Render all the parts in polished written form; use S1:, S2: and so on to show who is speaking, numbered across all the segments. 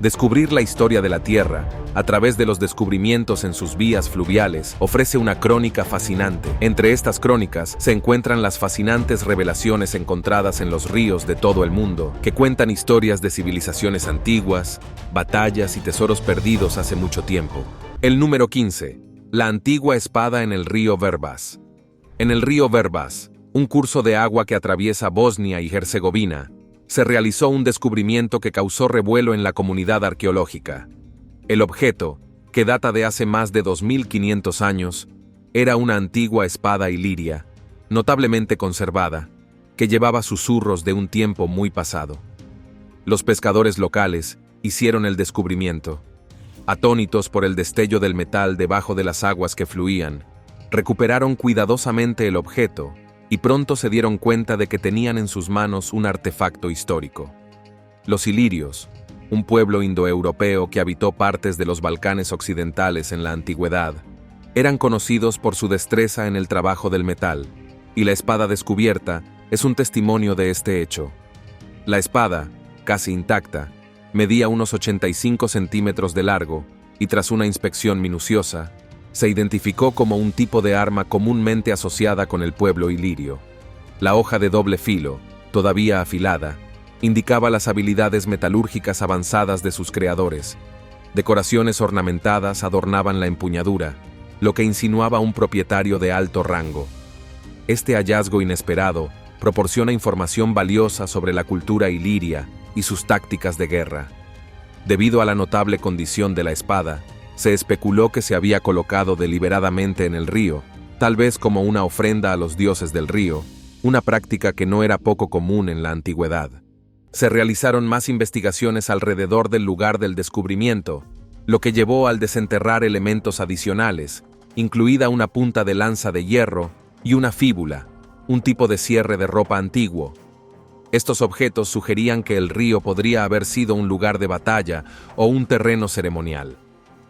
S1: Descubrir la historia de la Tierra, a través de los descubrimientos en sus vías fluviales, ofrece una crónica fascinante. Entre estas crónicas se encuentran las fascinantes revelaciones encontradas en los ríos de todo el mundo, que cuentan historias de civilizaciones antiguas, batallas y tesoros perdidos hace mucho tiempo. El número 15. La antigua espada en el río Verbas. En el río Verbas, un curso de agua que atraviesa Bosnia y Herzegovina, se realizó un descubrimiento que causó revuelo en la comunidad arqueológica. El objeto, que data de hace más de 2500 años, era una antigua espada iliria, notablemente conservada, que llevaba susurros de un tiempo muy pasado. Los pescadores locales hicieron el descubrimiento. Atónitos por el destello del metal debajo de las aguas que fluían, recuperaron cuidadosamente el objeto y pronto se dieron cuenta de que tenían en sus manos un artefacto histórico. Los ilirios, un pueblo indoeuropeo que habitó partes de los Balcanes occidentales en la antigüedad, eran conocidos por su destreza en el trabajo del metal, y la espada descubierta es un testimonio de este hecho. La espada, casi intacta, medía unos 85 centímetros de largo, y tras una inspección minuciosa, se identificó como un tipo de arma comúnmente asociada con el pueblo ilirio. La hoja de doble filo, todavía afilada, indicaba las habilidades metalúrgicas avanzadas de sus creadores. Decoraciones ornamentadas adornaban la empuñadura, lo que insinuaba un propietario de alto rango. Este hallazgo inesperado proporciona información valiosa sobre la cultura iliria y sus tácticas de guerra. Debido a la notable condición de la espada, se especuló que se había colocado deliberadamente en el río, tal vez como una ofrenda a los dioses del río, una práctica que no era poco común en la antigüedad. Se realizaron más investigaciones alrededor del lugar del descubrimiento, lo que llevó al desenterrar elementos adicionales, incluida una punta de lanza de hierro y una fíbula, un tipo de cierre de ropa antiguo. Estos objetos sugerían que el río podría haber sido un lugar de batalla o un terreno ceremonial.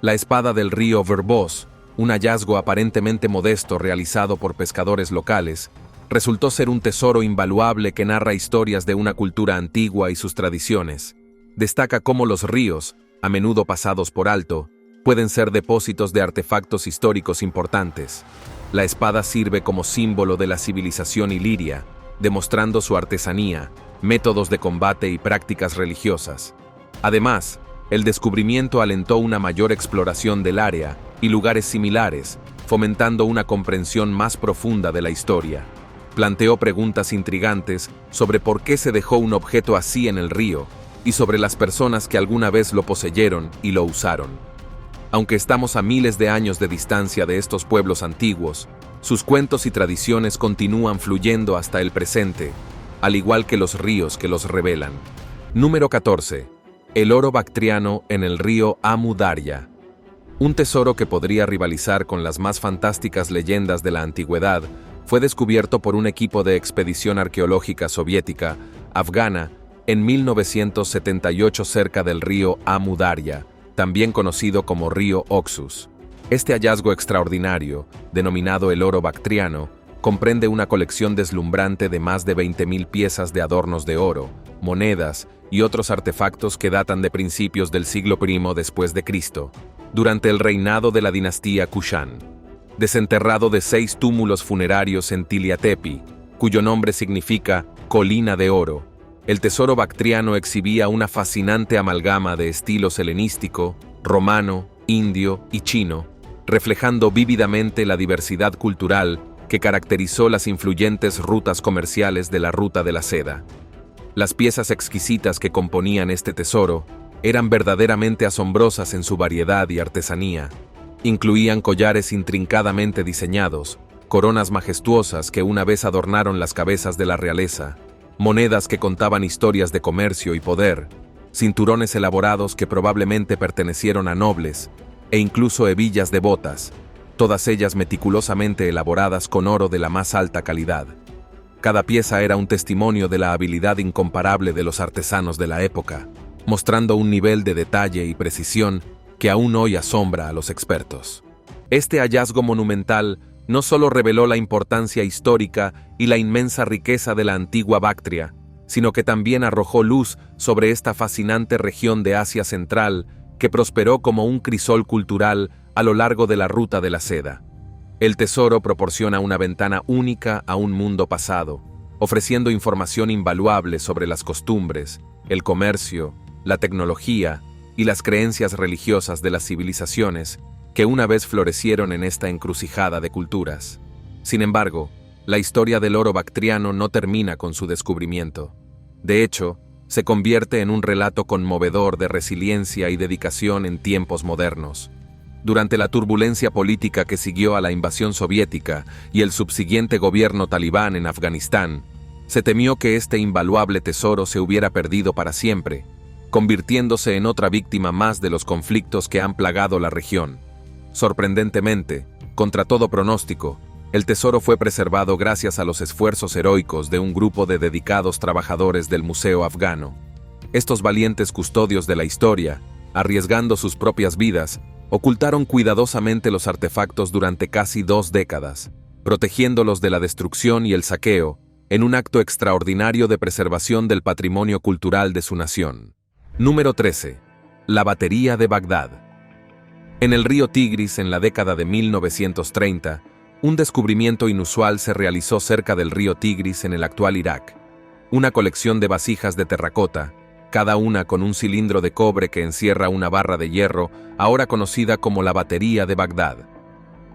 S1: La espada del río Verbos, un hallazgo aparentemente modesto realizado por pescadores locales, resultó ser un tesoro invaluable que narra historias de una cultura antigua y sus tradiciones. Destaca cómo los ríos, a menudo pasados por alto, pueden ser depósitos de artefactos históricos importantes. La espada sirve como símbolo de la civilización iliria, demostrando su artesanía, métodos de combate y prácticas religiosas. Además, el descubrimiento alentó una mayor exploración del área y lugares similares, fomentando una comprensión más profunda de la historia. Planteó preguntas intrigantes sobre por qué se dejó un objeto así en el río y sobre las personas que alguna vez lo poseyeron y lo usaron. Aunque estamos a miles de años de distancia de estos pueblos antiguos, sus cuentos y tradiciones continúan fluyendo hasta el presente, al igual que los ríos que los revelan. Número 14. El oro bactriano en el río Amu Darya. Un tesoro que podría rivalizar con las más fantásticas leyendas de la antigüedad, fue descubierto por un equipo de expedición arqueológica soviética, afgana, en 1978 cerca del río Amu Darya, también conocido como río Oxus. Este hallazgo extraordinario, denominado el oro bactriano, comprende una colección deslumbrante de más de 20.000 piezas de adornos de oro, monedas y otros artefactos que datan de principios del siglo I después de Cristo, durante el reinado de la dinastía Kushan. Desenterrado de 6 túmulos funerarios en Tiliatepi, cuyo nombre significa colina de oro, el tesoro bactriano exhibía una fascinante amalgama de estilos helenístico, romano, indio y chino, reflejando vívidamente la diversidad cultural que caracterizó las influyentes rutas comerciales de la Ruta de la Seda. Las piezas exquisitas que componían este tesoro eran verdaderamente asombrosas en su variedad y artesanía. Incluían collares intrincadamente diseñados, coronas majestuosas que una vez adornaron las cabezas de la realeza, monedas que contaban historias de comercio y poder, cinturones elaborados que probablemente pertenecieron a nobles, e incluso hebillas de botas, todas ellas meticulosamente elaboradas con oro de la más alta calidad. Cada pieza era un testimonio de la habilidad incomparable de los artesanos de la época, mostrando un nivel de detalle y precisión que aún hoy asombra a los expertos. Este hallazgo monumental no solo reveló la importancia histórica y la inmensa riqueza de la antigua Bactria, sino que también arrojó luz sobre esta fascinante región de Asia Central que prosperó como un crisol cultural a lo largo de la ruta de la seda. El tesoro proporciona una ventana única a un mundo pasado, ofreciendo información invaluable sobre las costumbres, el comercio, la tecnología y las creencias religiosas de las civilizaciones que una vez florecieron en esta encrucijada de culturas. Sin embargo, la historia del oro bactriano no termina con su descubrimiento. De hecho, se convierte en un relato conmovedor de resiliencia y dedicación en tiempos modernos. Durante la turbulencia política que siguió a la invasión soviética y el subsiguiente gobierno talibán en Afganistán, se temió que este invaluable tesoro se hubiera perdido para siempre, convirtiéndose en otra víctima más de los conflictos que han plagado la región. Sorprendentemente, contra todo pronóstico, el tesoro fue preservado gracias a los esfuerzos heroicos de un grupo de dedicados trabajadores del Museo Afgano. Estos valientes custodios de la historia, arriesgando sus propias vidas, ocultaron cuidadosamente los artefactos durante casi 2 décadas, protegiéndolos de la destrucción y el saqueo, en un acto extraordinario de preservación del patrimonio cultural de su nación. Número 13. La batería de Bagdad. En el río Tigris, en la década de 1930, un descubrimiento inusual se realizó cerca del río Tigris en el actual Irak. Una colección de vasijas de terracota, cada una con un cilindro de cobre que encierra una barra de hierro, ahora conocida como la batería de Bagdad.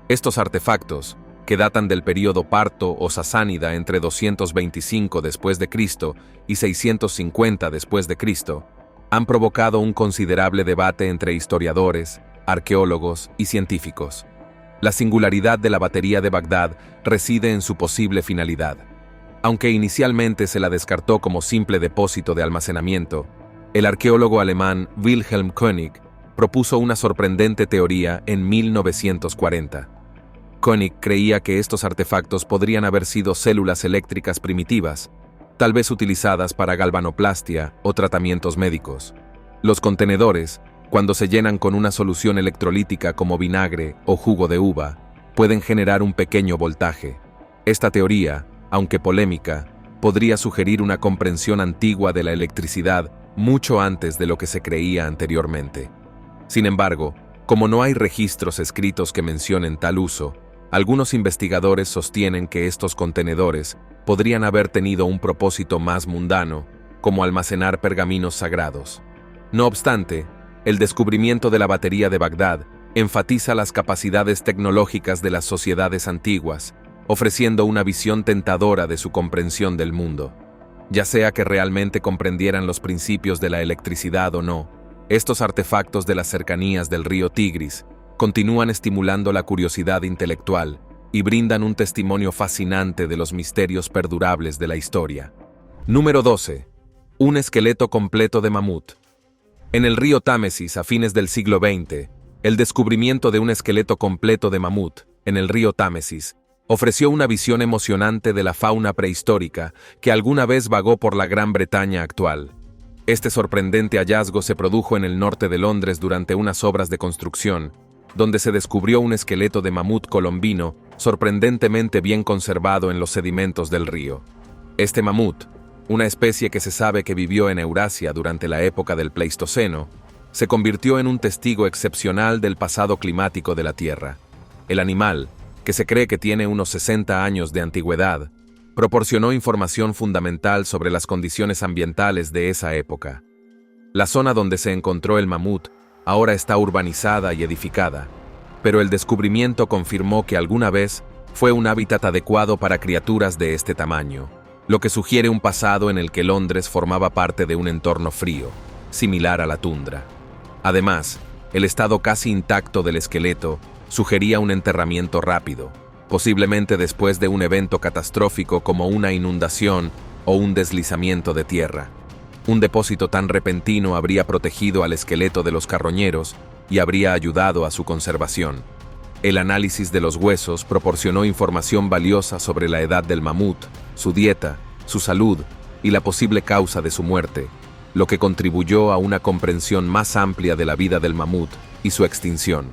S1: Estos artefactos, que datan del período parto o sasánida entre 225 después de Cristo y 650 después de Cristo, han provocado un considerable debate entre historiadores, arqueólogos y científicos. La singularidad de la batería de Bagdad reside en su posible finalidad. Aunque inicialmente se la descartó como simple depósito de almacenamiento, el arqueólogo alemán Wilhelm König propuso una sorprendente teoría en 1940. König creía que estos artefactos podrían haber sido células eléctricas primitivas, tal vez utilizadas para galvanoplastia o tratamientos médicos. Los contenedores, cuando se llenan con una solución electrolítica como vinagre o jugo de uva, pueden generar un pequeño voltaje. Esta teoría, aunque polémica, podría sugerir una comprensión antigua de la electricidad mucho antes de lo que se creía anteriormente. Sin embargo, como no hay registros escritos que mencionen tal uso, algunos investigadores sostienen que estos contenedores podrían haber tenido un propósito más mundano, como almacenar pergaminos sagrados. No obstante, el descubrimiento de la batería de Bagdad enfatiza las capacidades tecnológicas de las sociedades antiguas, ofreciendo una visión tentadora de su comprensión del mundo. Ya sea que realmente comprendieran los principios de la electricidad o no, estos artefactos de las cercanías del río Tigris continúan estimulando la curiosidad intelectual y brindan un testimonio fascinante de los misterios perdurables de la historia. Número 12. Un esqueleto completo de mamut. En el río Támesis, a fines del siglo XX, el descubrimiento de un esqueleto completo de mamut en el río Támesis ofreció una visión emocionante de la fauna prehistórica que alguna vez vagó por la Gran Bretaña actual. Este sorprendente hallazgo se produjo en el norte de Londres durante unas obras de construcción, donde se descubrió un esqueleto de mamut colombino sorprendentemente bien conservado en los sedimentos del río. Este mamut, una especie que se sabe que vivió en Eurasia durante la época del Pleistoceno, se convirtió en un testigo excepcional del pasado climático de la Tierra. El animal, que se cree que tiene unos 60 años de antigüedad, proporcionó información fundamental sobre las condiciones ambientales de esa época. La zona donde se encontró el mamut ahora está urbanizada y edificada, pero el descubrimiento confirmó que alguna vez fue un hábitat adecuado para criaturas de este tamaño, lo que sugiere un pasado en el que Londres formaba parte de un entorno frío, similar a la tundra. Además, el estado casi intacto del esqueleto sugería un enterramiento rápido, posiblemente después de un evento catastrófico como una inundación o un deslizamiento de tierra. Un depósito tan repentino habría protegido al esqueleto de los carroñeros y habría ayudado a su conservación. El análisis de los huesos proporcionó información valiosa sobre la edad del mamut, su dieta, su salud y la posible causa de su muerte, lo que contribuyó a una comprensión más amplia de la vida del mamut y su extinción.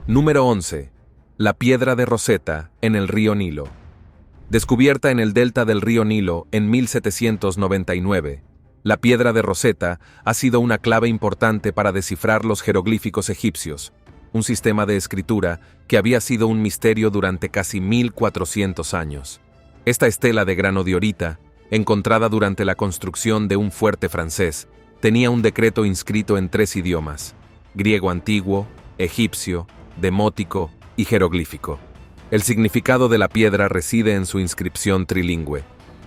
S1: Número 11. La piedra de Rosetta en el río Nilo. Descubierta en el delta del río Nilo en 1799, la piedra de Rosetta ha sido una clave importante para descifrar los jeroglíficos egipcios, un sistema de escritura que había sido un misterio durante casi 1400 años. Esta estela de grano diorita, encontrada durante la construcción de un fuerte francés, tenía un decreto inscrito en 3 idiomas: griego antiguo, egipcio, demótico y jeroglífico. El significado de la piedra reside en su inscripción trilingüe.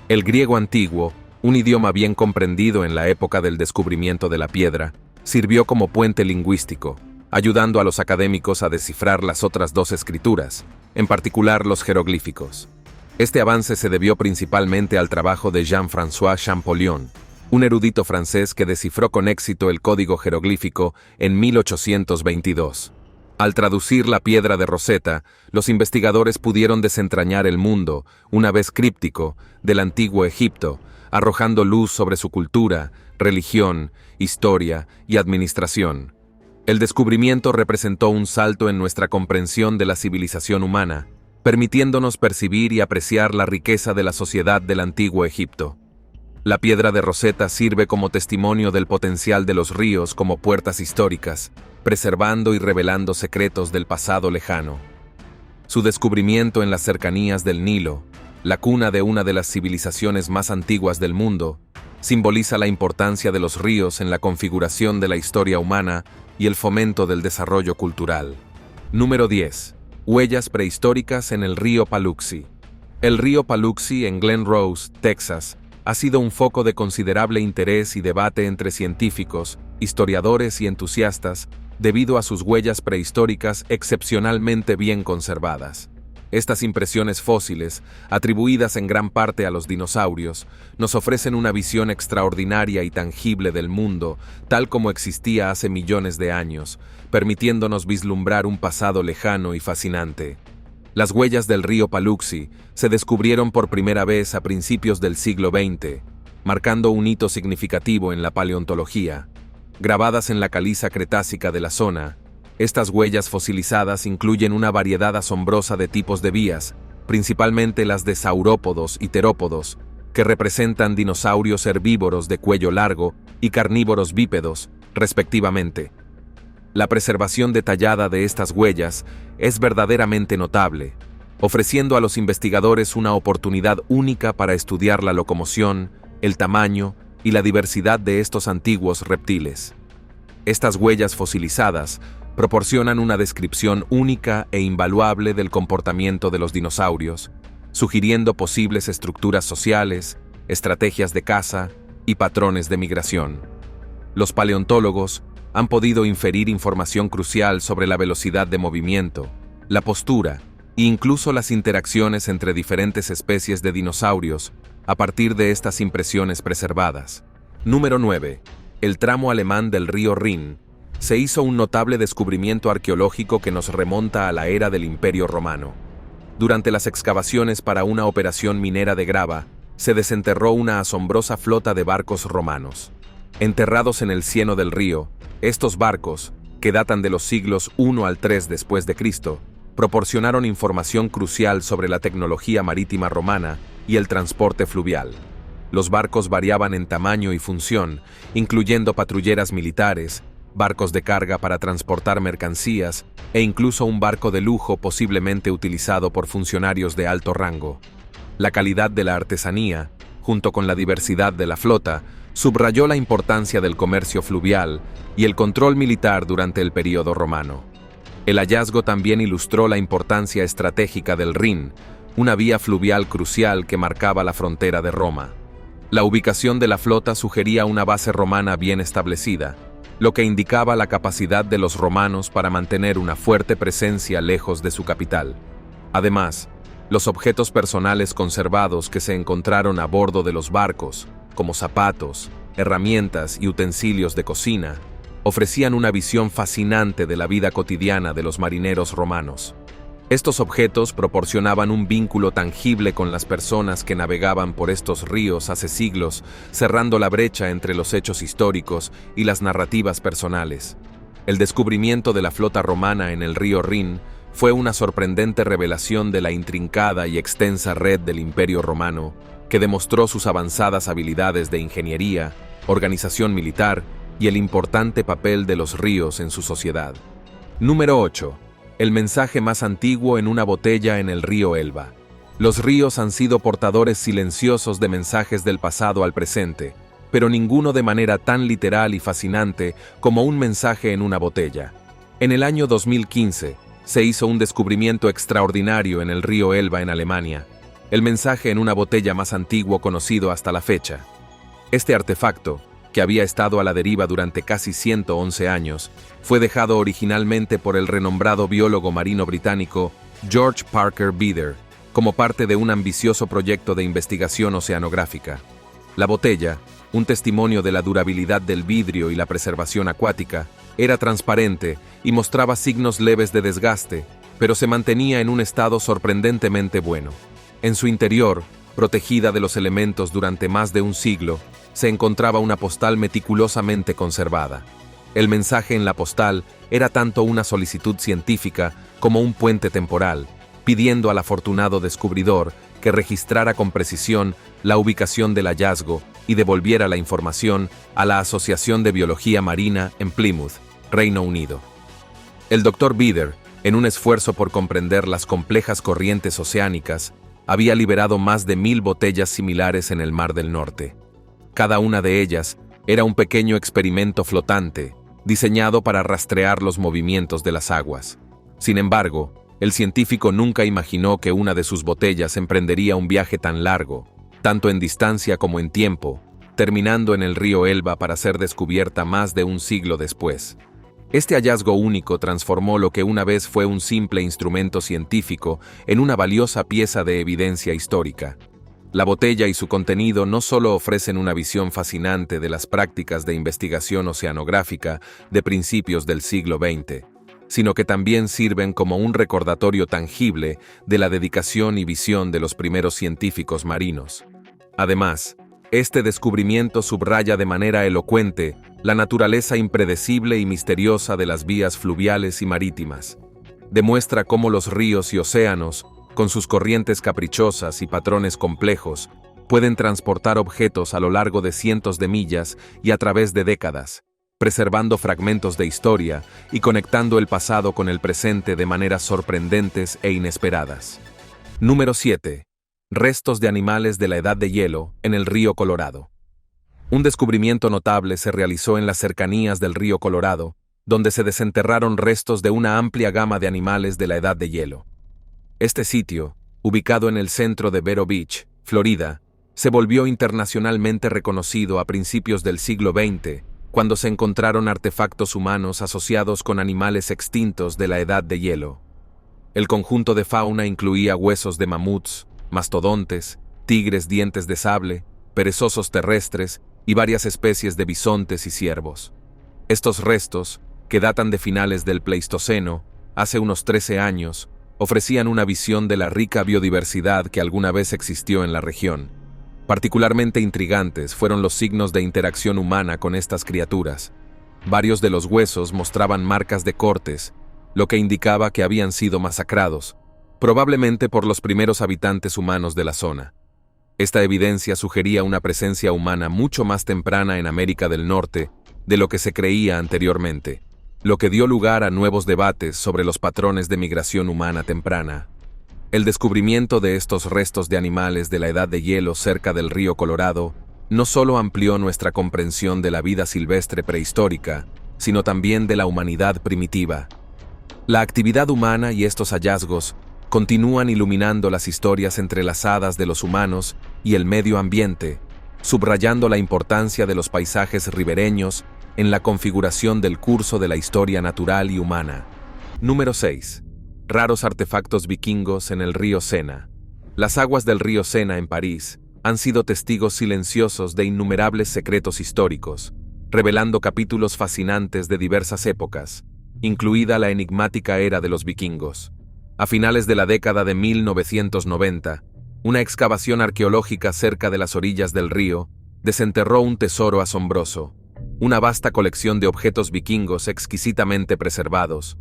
S1: El griego antiguo, un idioma bien comprendido en la época del descubrimiento de la piedra, sirvió como puente lingüístico, ayudando a los académicos a descifrar las otras 2 escrituras, en particular los jeroglíficos. Este avance se debió principalmente al trabajo de Jean-François Champollion, un erudito francés que descifró con éxito el código jeroglífico en 1822. Al traducir la piedra de Rosetta, los investigadores pudieron desentrañar el mundo, una vez críptico, del antiguo Egipto, arrojando luz sobre su cultura, religión, historia y administración. El descubrimiento representó un salto en nuestra comprensión de la civilización humana, permitiéndonos percibir y apreciar la riqueza de la sociedad del antiguo Egipto. La piedra de Rosetta sirve como testimonio del potencial de los ríos como puertas históricas, preservando y revelando secretos del pasado lejano. Su descubrimiento en las cercanías del Nilo, la cuna de una de las civilizaciones más antiguas del mundo, simboliza la importancia de los ríos en la configuración de la historia humana y el fomento del desarrollo cultural. Número 10. Huellas prehistóricas en el río Paluxy. El río Paluxy en Glen Rose, Texas, ha sido un foco de considerable interés y debate entre científicos, historiadores y entusiastas debido a sus huellas prehistóricas excepcionalmente bien conservadas. Estas impresiones fósiles, atribuidas en gran parte a los dinosaurios, nos ofrecen una visión extraordinaria y tangible del mundo, tal como existía hace millones de años, permitiéndonos vislumbrar un pasado lejano y fascinante. Las huellas del río Paluxy se descubrieron por primera vez a principios del siglo XX, marcando un hito significativo en la paleontología. Grabadas en la caliza cretácica de la zona, estas huellas fosilizadas incluyen una variedad asombrosa de tipos de vías, principalmente las de saurópodos y terópodos, que representan dinosaurios herbívoros de cuello largo y carnívoros bípedos, respectivamente. La preservación detallada de estas huellas es verdaderamente notable, ofreciendo a los investigadores una oportunidad única para estudiar la locomoción, el tamaño y la diversidad de estos antiguos reptiles. Estas huellas fosilizadas proporcionan una descripción única e invaluable del comportamiento de los dinosaurios, sugiriendo posibles estructuras sociales, estrategias de caza y patrones de migración. Los paleontólogos han podido inferir información crucial sobre la velocidad de movimiento, la postura e incluso las interacciones entre diferentes especies de dinosaurios a partir de estas impresiones preservadas. Número 9. El tramo alemán del río Rin. Se hizo un notable descubrimiento arqueológico que nos remonta a la era del Imperio Romano. Durante las excavaciones para una operación minera de grava, se desenterró una asombrosa flota de barcos romanos. Enterrados en el cieno del río, estos barcos, que datan de los siglos I al III después de Cristo, proporcionaron información crucial sobre la tecnología marítima romana y el transporte fluvial. Los barcos variaban en tamaño y función, incluyendo patrulleras militares, barcos de carga para transportar mercancías e incluso un barco de lujo posiblemente utilizado por funcionarios de alto rango. La calidad de la artesanía, junto con la diversidad de la flota, subrayó la importancia del comercio fluvial y el control militar durante el período romano. El hallazgo también ilustró la importancia estratégica del Rin, una vía fluvial crucial que marcaba la frontera de Roma. La ubicación de la flota sugería una base romana bien establecida, lo que indicaba la capacidad de los romanos para mantener una fuerte presencia lejos de su capital. Además, los objetos personales conservados que se encontraron a bordo de los barcos, como zapatos, herramientas y utensilios de cocina, ofrecían una visión fascinante de la vida cotidiana de los marineros romanos. Estos objetos proporcionaban un vínculo tangible con las personas que navegaban por estos ríos hace siglos, cerrando la brecha entre los hechos históricos y las narrativas personales. El descubrimiento de la flota romana en el río Rin fue una sorprendente revelación de la intrincada y extensa red del Imperio Romano, que demostró sus avanzadas habilidades de ingeniería, organización militar y el importante papel de los ríos en su sociedad. Número 8. El mensaje más antiguo en una botella en el río Elba. Los ríos han sido portadores silenciosos de mensajes del pasado al presente, pero ninguno de manera tan literal y fascinante como un mensaje en una botella. En el año 2015, se hizo un descubrimiento extraordinario en el río Elba en Alemania, el mensaje en una botella más antiguo conocido hasta la fecha. Este artefacto, que había estado a la deriva durante casi 111 años, fue dejado originalmente por el renombrado biólogo marino británico George Parker Beeder, como parte de un ambicioso proyecto de investigación oceanográfica. La botella, un testimonio de la durabilidad del vidrio y la preservación acuática, era transparente y mostraba signos leves de desgaste, pero se mantenía en un estado sorprendentemente bueno. En su interior, protegida de los elementos durante más de un siglo, se encontraba una postal meticulosamente conservada. El mensaje en la postal era tanto una solicitud científica como un puente temporal, pidiendo al afortunado descubridor que registrara con precisión la ubicación del hallazgo y devolviera la información a la Asociación de Biología Marina en Plymouth, Reino Unido. El Dr. Beeder, en un esfuerzo por comprender las complejas corrientes oceánicas, había liberado más de 1000 botellas similares en el Mar del Norte. Cada una de ellas era un pequeño experimento flotante, diseñado para rastrear los movimientos de las aguas. Sin embargo, el científico nunca imaginó que una de sus botellas emprendería un viaje tan largo, tanto en distancia como en tiempo, terminando en el río Elba para ser descubierta más de un siglo después. Este hallazgo único transformó lo que una vez fue un simple instrumento científico en una valiosa pieza de evidencia histórica. La botella y su contenido no solo ofrecen una visión fascinante de las prácticas de investigación oceanográfica de principios del siglo XX, sino que también sirven como un recordatorio tangible de la dedicación y visión de los primeros científicos marinos. Además, este descubrimiento subraya de manera elocuente la naturaleza impredecible y misteriosa de las vías fluviales y marítimas. Demuestra cómo los ríos y océanos, con sus corrientes caprichosas y patrones complejos, pueden transportar objetos a lo largo de cientos de millas y a través de décadas, preservando fragmentos de historia y conectando el pasado con el presente de maneras sorprendentes e inesperadas. Número 7. Restos de animales de la Edad de Hielo en el río Colorado. Un descubrimiento notable se realizó en las cercanías del río Colorado, donde se desenterraron restos de una amplia gama de animales de la Edad de Hielo. Este sitio, ubicado en el centro de Vero Beach, Florida, se volvió internacionalmente reconocido a principios del siglo XX, cuando se encontraron artefactos humanos asociados con animales extintos de la Edad de Hielo. El conjunto de fauna incluía huesos de mamuts, mastodontes, tigres dientes de sable, perezosos terrestres y varias especies de bisontes y ciervos. Estos restos, que datan de finales del Pleistoceno, hace unos 13 años, ofrecían una visión de la rica biodiversidad que alguna vez existió en la región. Particularmente intrigantes fueron los signos de interacción humana con estas criaturas. Varios de los huesos mostraban marcas de cortes, lo que indicaba que habían sido masacrados, probablemente por los primeros habitantes humanos de la zona. Esta evidencia sugería una presencia humana mucho más temprana en América del Norte de lo que se creía anteriormente, lo que dio lugar a nuevos debates sobre los patrones de migración humana temprana. El descubrimiento de estos restos de animales de la Edad de Hielo cerca del río Colorado no solo amplió nuestra comprensión de la vida silvestre prehistórica, sino también de la humanidad primitiva. La actividad humana y estos hallazgos continúan iluminando las historias entrelazadas de los humanos y el medio ambiente, subrayando la importancia de los paisajes ribereños en la configuración del curso de la historia natural y humana. Número 6. Raros artefactos vikingos en el río Sena. Las aguas del río Sena en París han sido testigos silenciosos de innumerables secretos históricos, revelando capítulos fascinantes de diversas épocas, incluida la enigmática era de los vikingos. A finales de la década de 1990, una excavación arqueológica cerca de las orillas del río desenterró un tesoro asombroso, una vasta colección de objetos vikingos exquisitamente preservados,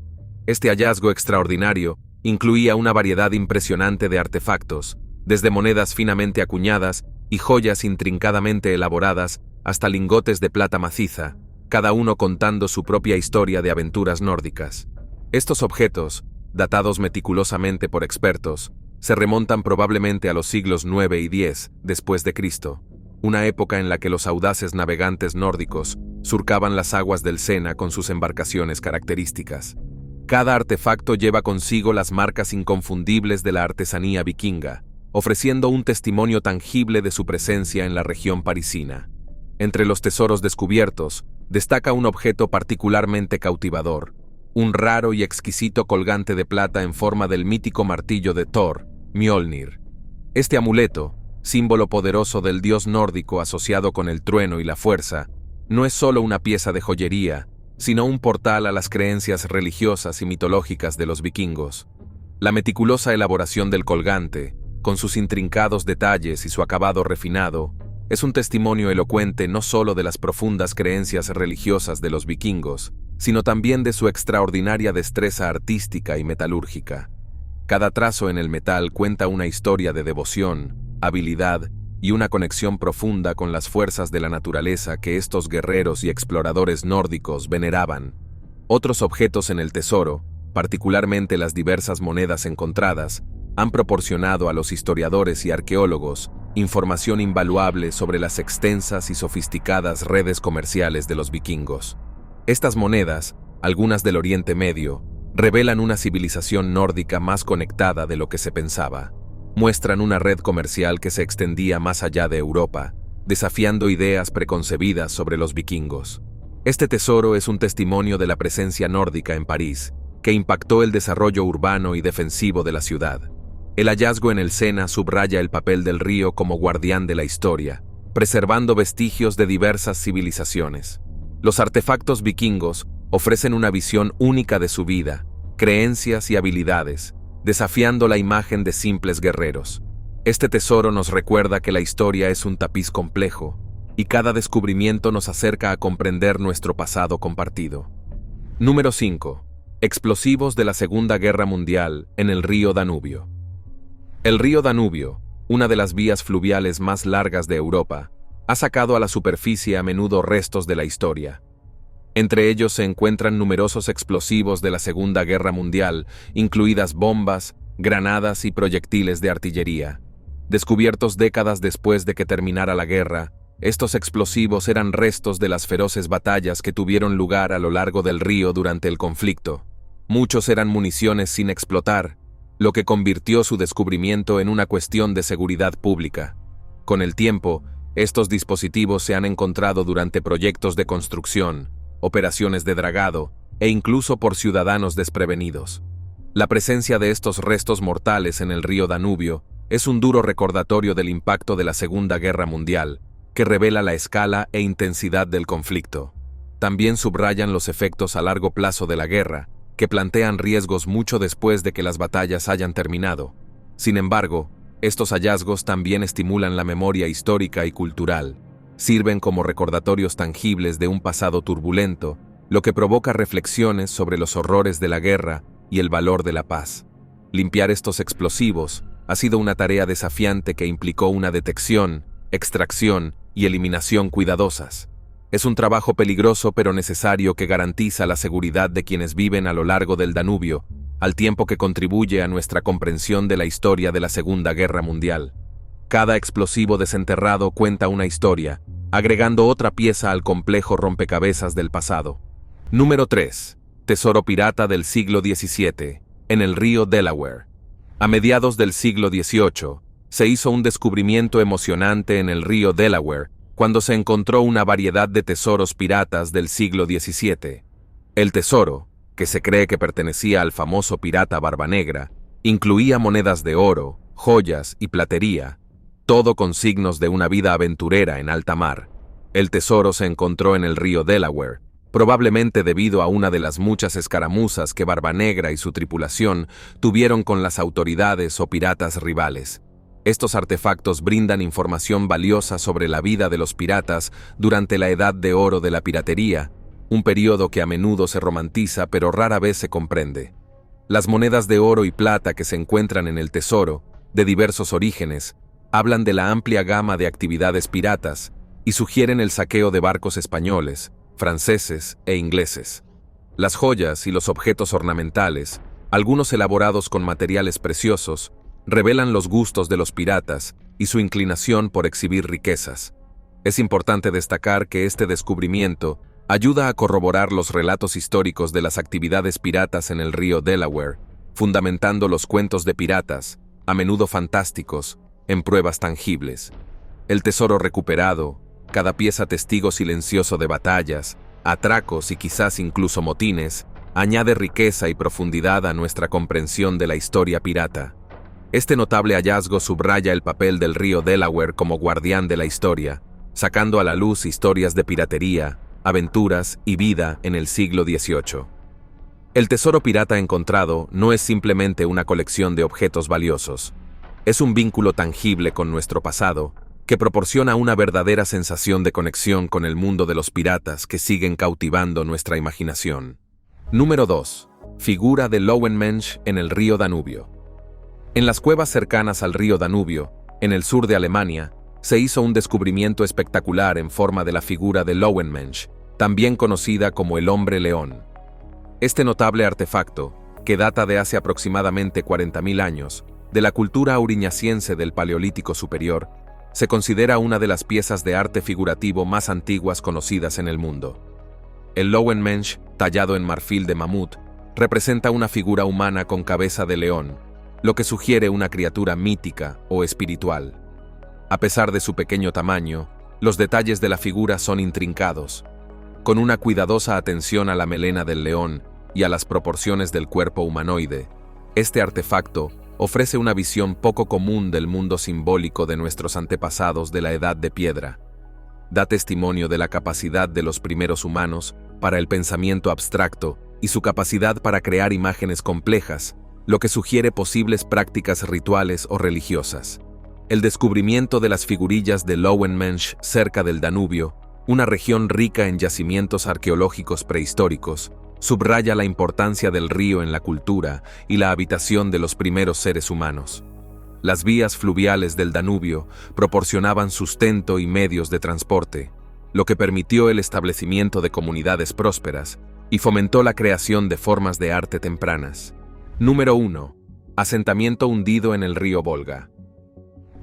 S1: Este hallazgo extraordinario incluía una variedad impresionante de artefactos, desde monedas finamente acuñadas y joyas intrincadamente elaboradas hasta lingotes de plata maciza, cada uno contando su propia historia de aventuras nórdicas. Estos objetos, datados meticulosamente por expertos, se remontan probablemente a los siglos IX y X después de Cristo, una época en la que los audaces navegantes nórdicos surcaban las aguas del Sena con sus embarcaciones características. Cada artefacto lleva consigo las marcas inconfundibles de la artesanía vikinga, ofreciendo un testimonio tangible de su presencia en la región parisina. Entre los tesoros descubiertos, destaca un objeto particularmente cautivador, un raro y exquisito colgante de plata en forma del mítico martillo de Thor, Mjolnir. Este amuleto, símbolo poderoso del dios nórdico asociado con el trueno y la fuerza, no es solo una pieza de joyería, sino un portal a las creencias religiosas y mitológicas de los vikingos. La meticulosa elaboración del colgante, con sus intrincados detalles y su acabado refinado, es un testimonio elocuente no solo de las profundas creencias religiosas de los vikingos, sino también de su extraordinaria destreza artística y metalúrgica. Cada trazo en el metal cuenta una historia de devoción, habilidad y una conexión profunda con las fuerzas de la naturaleza que estos guerreros y exploradores nórdicos veneraban. Otros objetos en el tesoro, particularmente las diversas monedas encontradas, han proporcionado a los historiadores y arqueólogos información invaluable sobre las extensas y sofisticadas redes comerciales de los vikingos. Estas monedas, algunas del Oriente Medio, revelan una civilización nórdica más conectada de lo que se pensaba. Muestran una red comercial que se extendía más allá de Europa, desafiando ideas preconcebidas sobre los vikingos. Este tesoro es un testimonio de la presencia nórdica en París, que impactó el desarrollo urbano y defensivo de la ciudad. El hallazgo en el Sena subraya el papel del río como guardián de la historia, preservando vestigios de diversas civilizaciones. Los artefactos vikingos ofrecen una visión única de su vida, creencias y habilidades, desafiando la imagen de simples guerreros. Este tesoro nos recuerda que la historia es un tapiz complejo, y cada descubrimiento nos acerca a comprender nuestro pasado compartido. Número 5. Explosivos de la Segunda Guerra Mundial en el río Danubio. El río Danubio, una de las vías fluviales más largas de Europa, ha sacado a la superficie a menudo restos de la historia. Entre ellos se encuentran numerosos explosivos de la Segunda Guerra Mundial, incluidas bombas, granadas y proyectiles de artillería. Descubiertos décadas después de que terminara la guerra, estos explosivos eran restos de las feroces batallas que tuvieron lugar a lo largo del río durante el conflicto. Muchos eran municiones sin explotar, lo que convirtió su descubrimiento en una cuestión de seguridad pública. Con el tiempo, estos dispositivos se han encontrado durante proyectos de construcción, operaciones de dragado e incluso por ciudadanos desprevenidos. La presencia de estos restos mortales en el río Danubio es un duro recordatorio del impacto de la Segunda Guerra Mundial, que revela la escala e intensidad del conflicto. También subrayan los efectos a largo plazo de la guerra, que plantean riesgos mucho después de que las batallas hayan terminado. Sin embargo, estos hallazgos también estimulan la memoria histórica y cultural, sirven como recordatorios tangibles de un pasado turbulento, lo que provoca reflexiones sobre los horrores de la guerra y el valor de la paz. Limpiar estos explosivos ha sido una tarea desafiante que implicó una detección, extracción y eliminación cuidadosas. Es un trabajo peligroso pero necesario que garantiza la seguridad de quienes viven a lo largo del Danubio, al tiempo que contribuye a nuestra comprensión de la historia de la Segunda Guerra Mundial. Cada explosivo desenterrado cuenta una historia, agregando otra pieza al complejo rompecabezas del pasado. Número 3. Tesoro pirata del siglo XVII, en el río Delaware. A mediados del siglo XVIII, se hizo un descubrimiento emocionante en el río Delaware, cuando se encontró una variedad de tesoros piratas del siglo XVII. El tesoro, que se cree que pertenecía al famoso pirata Barbanegra, incluía monedas de oro, joyas y platería, todo con signos de una vida aventurera en alta mar. El tesoro se encontró en el río Delaware, probablemente debido a una de las muchas escaramuzas que Barbanegra y su tripulación tuvieron con las autoridades o piratas rivales. Estos artefactos brindan información valiosa sobre la vida de los piratas durante la Edad de Oro de la piratería, un período que a menudo se romantiza pero rara vez se comprende. Las monedas de oro y plata que se encuentran en el tesoro, de diversos orígenes, hablan de la amplia gama de actividades piratas y sugieren el saqueo de barcos españoles, franceses e ingleses. Las joyas y los objetos ornamentales, algunos elaborados con materiales preciosos, revelan los gustos de los piratas y su inclinación por exhibir riquezas. Es importante destacar que este descubrimiento ayuda a corroborar los relatos históricos de las actividades piratas en el río Delaware, fundamentando los cuentos de piratas, a menudo fantásticos, en pruebas tangibles. El tesoro recuperado, cada pieza testigo silencioso de batallas, atracos y quizás incluso motines, añade riqueza y profundidad a nuestra comprensión de la historia pirata. Este notable hallazgo subraya el papel del río Delaware como guardián de la historia, sacando a la luz historias de piratería, aventuras y vida en el siglo XVIII. El tesoro pirata encontrado no es simplemente una colección de objetos valiosos. Es un vínculo tangible con nuestro pasado, que proporciona una verdadera sensación de conexión con el mundo de los piratas que siguen cautivando nuestra imaginación. Número 2. Figura de Lowenmensch en el río Danubio. En las cuevas cercanas al río Danubio, en el sur de Alemania, se hizo un descubrimiento espectacular en forma de la figura de Lowenmensch, también conocida como el hombre león. Este notable artefacto, que data de hace aproximadamente 40.000 años, de la cultura auriñaciense del Paleolítico Superior, se considera una de las piezas de arte figurativo más antiguas conocidas en el mundo. El Lowenmensch, tallado en marfil de mamut, representa una figura humana con cabeza de león, lo que sugiere una criatura mítica o espiritual. A pesar de su pequeño tamaño, los detalles de la figura son intrincados, con una cuidadosa atención a la melena del león y a las proporciones del cuerpo humanoide. Este artefacto ofrece una visión poco común del mundo simbólico de nuestros antepasados de la Edad de Piedra. Da testimonio de la capacidad de los primeros humanos para el pensamiento abstracto y su capacidad para crear imágenes complejas, lo que sugiere posibles prácticas rituales o religiosas. El descubrimiento de las figurillas de Lowenmensch cerca del Danubio, una región rica en yacimientos arqueológicos prehistóricos, subraya la importancia del río en la cultura y la habitación de los primeros seres humanos. Las vías fluviales del Danubio proporcionaban sustento y medios de transporte, lo que permitió el establecimiento de comunidades prósperas y fomentó la creación de formas de arte tempranas. Número 1. Asentamiento hundido en el río Volga.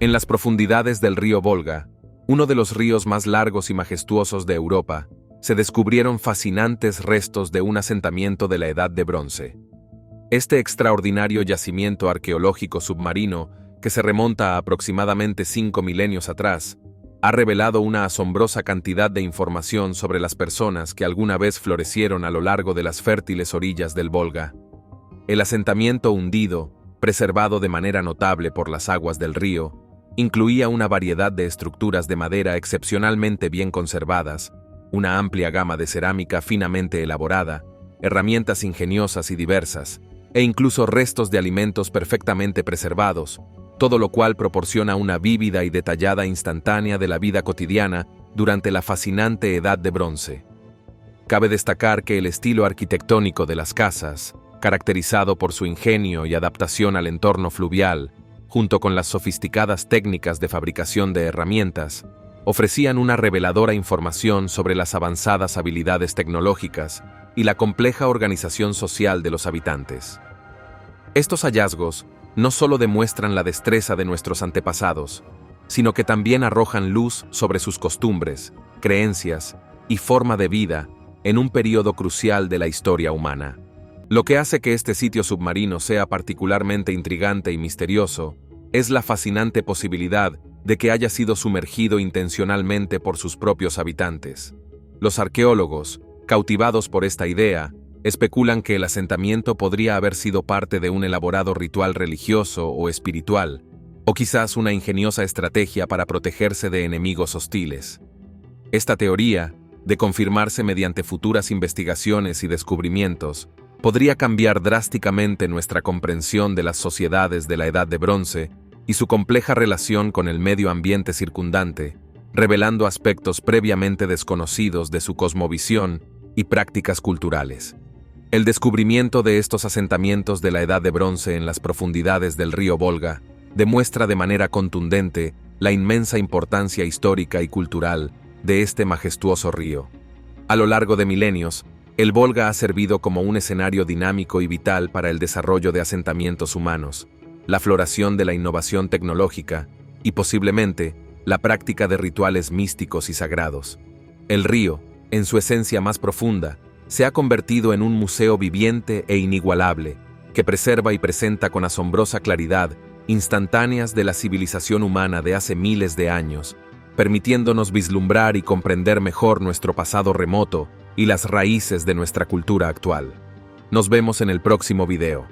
S1: En las profundidades del río Volga, uno de los ríos más largos y majestuosos de Europa, se descubrieron fascinantes restos de un asentamiento de la Edad de Bronce. Este extraordinario yacimiento arqueológico submarino, que se remonta a aproximadamente 5 milenios atrás, ha revelado una asombrosa cantidad de información sobre las personas que alguna vez florecieron a lo largo de las fértiles orillas del Volga. El asentamiento hundido, preservado de manera notable por las aguas del río, incluía una variedad de estructuras de madera excepcionalmente bien conservadas, una amplia gama de cerámica finamente elaborada, herramientas ingeniosas y diversas, e incluso restos de alimentos perfectamente preservados, todo lo cual proporciona una vívida y detallada instantánea de la vida cotidiana durante la fascinante Edad de Bronce. Cabe destacar que el estilo arquitectónico de las casas, caracterizado por su ingenio y adaptación al entorno fluvial, junto con las sofisticadas técnicas de fabricación de herramientas, ofrecían una reveladora información sobre las avanzadas habilidades tecnológicas y la compleja organización social de los habitantes. Estos hallazgos no solo demuestran la destreza de nuestros antepasados, sino que también arrojan luz sobre sus costumbres, creencias y forma de vida en un periodo crucial de la historia humana. Lo que hace que este sitio submarino sea particularmente intrigante y misterioso es la fascinante posibilidad de que haya sido sumergido intencionalmente por sus propios habitantes. Los arqueólogos, cautivados por esta idea, especulan que el asentamiento podría haber sido parte de un elaborado ritual religioso o espiritual, o quizás una ingeniosa estrategia para protegerse de enemigos hostiles. Esta teoría, de confirmarse mediante futuras investigaciones y descubrimientos, podría cambiar drásticamente nuestra comprensión de las sociedades de la Edad de Bronce y su compleja relación con el medio ambiente circundante, revelando aspectos previamente desconocidos de su cosmovisión y prácticas culturales. El descubrimiento de estos asentamientos de la Edad de Bronce en las profundidades del río Volga demuestra de manera contundente la inmensa importancia histórica y cultural de este majestuoso río. A lo largo de milenios, el Volga ha servido como un escenario dinámico y vital para el desarrollo de asentamientos humanos, la floración de la innovación tecnológica y posiblemente la práctica de rituales místicos y sagrados. El río, en su esencia más profunda, se ha convertido en un museo viviente e inigualable, que preserva y presenta con asombrosa claridad instantáneas de la civilización humana de hace miles de años, permitiéndonos vislumbrar y comprender mejor nuestro pasado remoto y las raíces de nuestra cultura actual. Nos vemos en el próximo video.